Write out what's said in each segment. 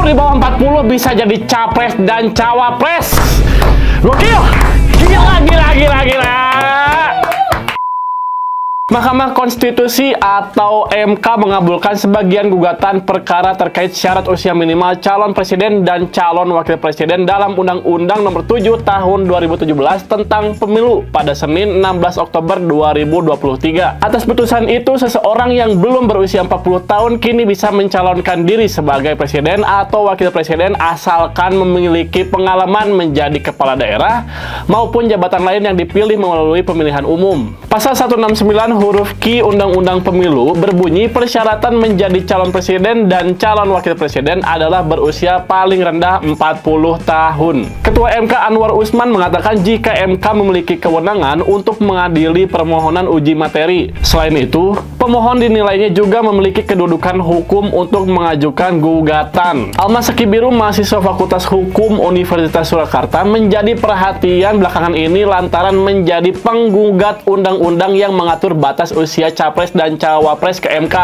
umur di bawah 40 bisa jadi capres dan cawapres. Gokil! Gila. Mahkamah Konstitusi atau MK mengabulkan sebagian gugatan perkara terkait syarat usia minimal calon presiden dan calon wakil presiden dalam Undang-Undang Nomor 7 Tahun 2017 tentang Pemilu pada Senin 16 Oktober 2023. Atas putusan itu, seseorang yang belum berusia 40 tahun kini bisa mencalonkan diri sebagai presiden atau wakil presiden asalkan memiliki pengalaman menjadi kepala daerah maupun jabatan lain yang dipilih melalui pemilihan umum. Pasal 169 huruf Q Undang-Undang Pemilu berbunyi persyaratan menjadi calon presiden dan calon wakil presiden adalah berusia paling rendah 40 tahun. Ketua MK Anwar Usman mengatakan jika MK memiliki kewenangan untuk mengadili permohonan uji materi. Selain itu, pemohon dinilainya juga memiliki kedudukan hukum untuk mengajukan gugatan. Almas Sekibiru, mahasiswa Fakultas Hukum Universitas Surakarta, menjadi perhatian belakangan ini lantaran menjadi penggugat undang-undang yang mengatur batas usia capres dan cawapres ke MK.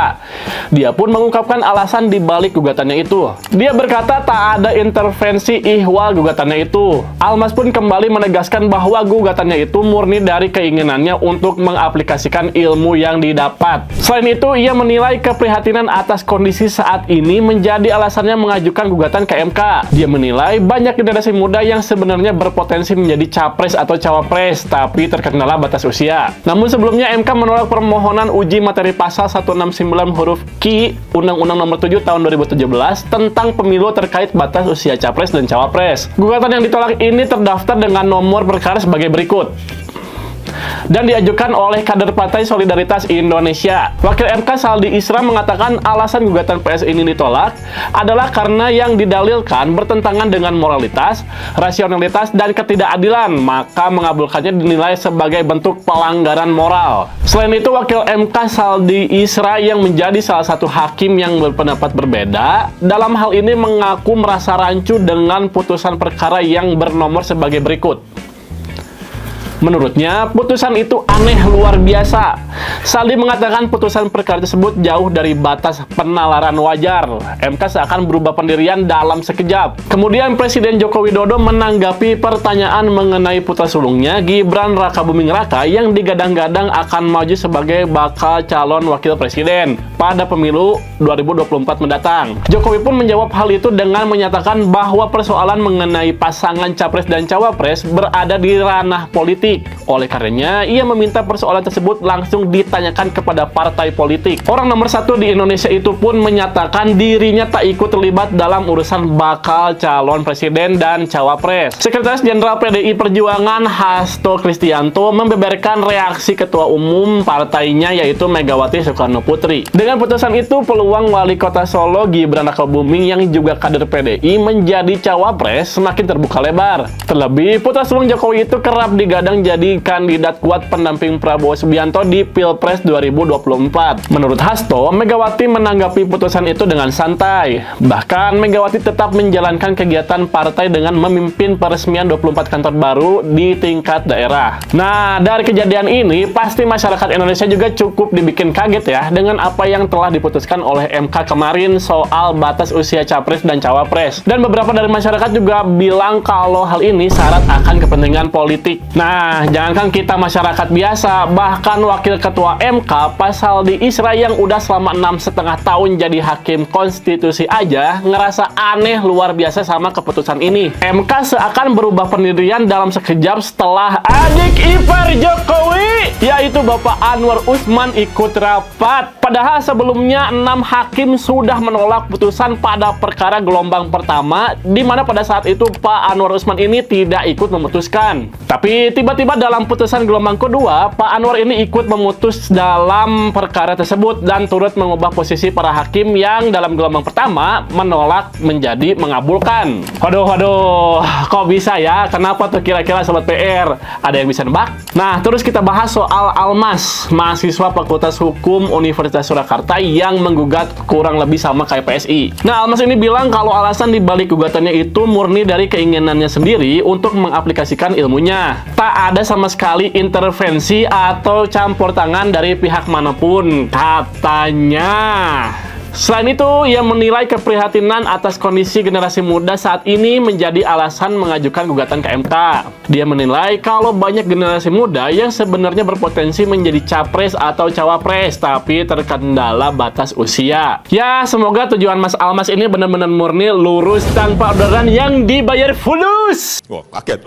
Dia pun mengungkapkan alasan dibalik gugatannya itu. Dia berkata tak ada intervensi ihwal gugatannya itu. Almas pun kembali menegaskan bahwa gugatannya itu murni dari keinginannya untuk mengaplikasikan ilmu yang didapat. Selain itu, ia menilai keprihatinan atas kondisi saat ini menjadi alasannya mengajukan gugatan ke MK. Dia menilai banyak generasi muda yang sebenarnya berpotensi menjadi capres atau cawapres, tapi terkendala batas usia. Namun sebelumnya MK menolak permohonan uji materi pasal 169 huruf Q Undang-Undang Nomor 7 Tahun 2017 tentang Pemilu terkait batas usia capres dan cawapres. Gugatan yang ditolak ini terdaftar dengan nomor perkara sebagai berikut dan diajukan oleh kader Partai Solidaritas Indonesia. Wakil MK Saldi Isra mengatakan alasan gugatan PS ini ditolak adalah karena yang didalilkan bertentangan dengan moralitas, rasionalitas, dan ketidakadilan, maka mengabulkannya dinilai sebagai bentuk pelanggaran moral. Selain itu, Wakil MK Saldi Isra yang menjadi salah satu hakim yang berpendapat berbeda dalam hal ini mengaku merasa rancu dengan putusan perkara yang bernomor sebagai berikut. Menurutnya, putusan itu aneh luar biasa. Saldi mengatakan putusan perkara tersebut jauh dari batas penalaran wajar. MK seakan berubah pendirian dalam sekejap. Kemudian Presiden Joko Widodo menanggapi pertanyaan mengenai putra sulungnya, Gibran Rakabuming Raka, yang digadang-gadang akan maju sebagai bakal calon wakil presiden pada pemilu 2024 mendatang. Jokowi pun menjawab hal itu dengan menyatakan bahwa persoalan mengenai pasangan capres dan cawapres berada di ranah politik. Oleh karenanya, ia meminta persoalan tersebut langsung ditanyakan kepada partai politik. Orang nomor satu di Indonesia itu pun menyatakan dirinya tak ikut terlibat dalam urusan bakal calon presiden dan cawapres. Sekretaris Jenderal PDI Perjuangan Hasto Kristianto membeberkan reaksi ketua umum partainya yaitu Megawati Soekarno Putri. Dengan putusan itu, peluang Wali Kota Solo Gibran Rakabuming yang juga kader PDI menjadi cawapres semakin terbuka lebar. Terlebih, putra sulung Jokowi itu kerap digadang jadi kandidat kuat pendamping Prabowo Subianto di Pilpres 2024. Menurut Hasto, Megawati menanggapi putusan itu dengan santai. Bahkan, Megawati tetap menjalankan kegiatan partai dengan memimpin peresmian 24 kantor baru di tingkat daerah. Nah, dari kejadian ini, pasti masyarakat Indonesia juga cukup dibikin kaget ya dengan apa yang telah diputuskan oleh MK kemarin soal batas usia capres dan cawapres. Dan beberapa dari masyarakat juga bilang kalau hal ini syarat akan kepentingan politik. Nah, jangankan kita masyarakat biasa, bahkan Wakil Ketua MK Pak Saldi Isra yang udah selama 6,5 tahun jadi hakim konstitusi aja ngerasa aneh luar biasa sama keputusan ini. MK seakan berubah pendirian dalam sekejap setelah adik ipar Jokowi, yaitu Bapak Anwar Usman, ikut rapat. Padahal sebelumnya 6 hakim sudah menolak putusan pada perkara gelombang pertama, di mana pada saat itu Pak Anwar Usman ini tidak ikut memutuskan. Tapi tiba-tiba dalam putusan gelombang kedua, Pak Anwar ini ikut memutus dalam perkara tersebut dan turut mengubah posisi para hakim yang dalam gelombang pertama menolak menjadi mengabulkan. Waduh, kok bisa ya? Kenapa tuh kira-kira Sobat PR? Ada yang bisa nebak? Nah, terus kita bahas soal Almas, mahasiswa Fakultas Hukum Universitas Surakarta yang menggugat kurang lebih sama kayak PSI. Nah, Almas ini bilang kalau alasan dibalik gugatannya itu murni dari keinginannya sendiri untuk mengaplikasikan ilmunya. Tak ada sama sekali intervensi atau campur tangan dari pihak manapun, katanya. Selain itu, ia menilai keprihatinan atas kondisi generasi muda saat ini menjadi alasan mengajukan gugatan ke MK. Dia menilai kalau banyak generasi muda yang sebenarnya berpotensi menjadi capres atau cawapres, tapi terkendala batas usia. Ya, semoga tujuan Mas Almas ini benar-benar murni, lurus, tanpa orderan yang dibayar fulus. Wah, kaget.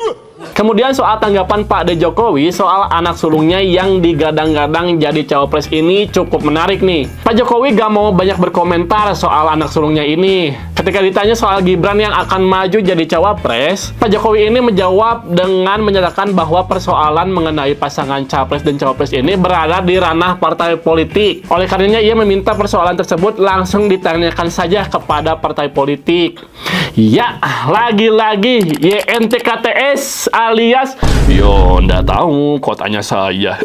Kemudian soal tanggapan Pak D. Jokowi soal anak sulungnya yang digadang-gadang jadi cawapres ini cukup menarik nih. Pak Jokowi gak mau banyak berkomentar soal anak sulungnya ini. Ketika ditanya soal Gibran yang akan maju jadi cawapres, Pak Jokowi ini menjawab dengan menyatakan bahwa persoalan mengenai pasangan capres dan cawapres ini berada di ranah partai politik. Oleh karenanya ia meminta persoalan tersebut langsung ditanyakan saja kepada partai politik. Ya, lagi-lagi YNTKTS alias yo, nggak tahu, kok tanya saya.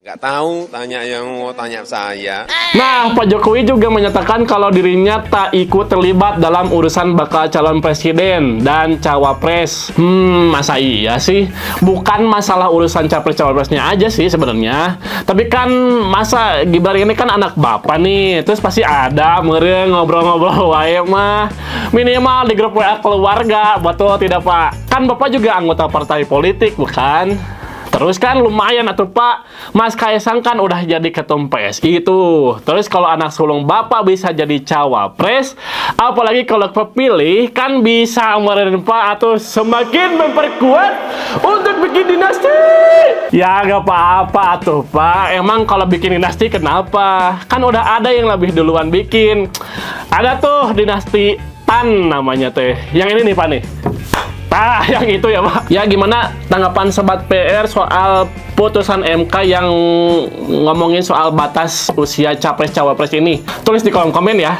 Nggak tahu, tanya yang mau tanya saya. Nah, Pak Jokowi juga menyatakan kalau dirinya tak ikut terlibat dalam urusan bakal calon presiden dan cawapres. Masa iya sih? Bukan masalah urusan capres-cawapresnya aja sih sebenarnya. Tapi kan masa Gibran ini kan anak bapak nih. Terus pasti ada meureun ngobrol-ngobrol wae mah. Minimal di grup WA keluarga, betul tidak Pak? Kan Bapak juga anggota partai politik, bukan? Terus kan lumayan atuh Pak, Mas Kaisang kan udah jadi ketum PSI itu. Terus kalau anak sulung Bapak bisa jadi cawapres, apalagi kalau kepilih kan bisa meren Pak atau semakin memperkuat untuk bikin dinasti. Ya gak apa-apa tuh Pak, emang kalau bikin dinasti kenapa? Kan udah ada yang lebih duluan bikin. Ada tuh dinasti Tan namanya teh. Yang ini nih Pak nih. Nah, yang itu ya Pak. Ya, gimana tanggapan Sobat PR soal putusan MK yang ngomongin soal batas usia capres-cawapres ini? Tulis di kolom komen ya.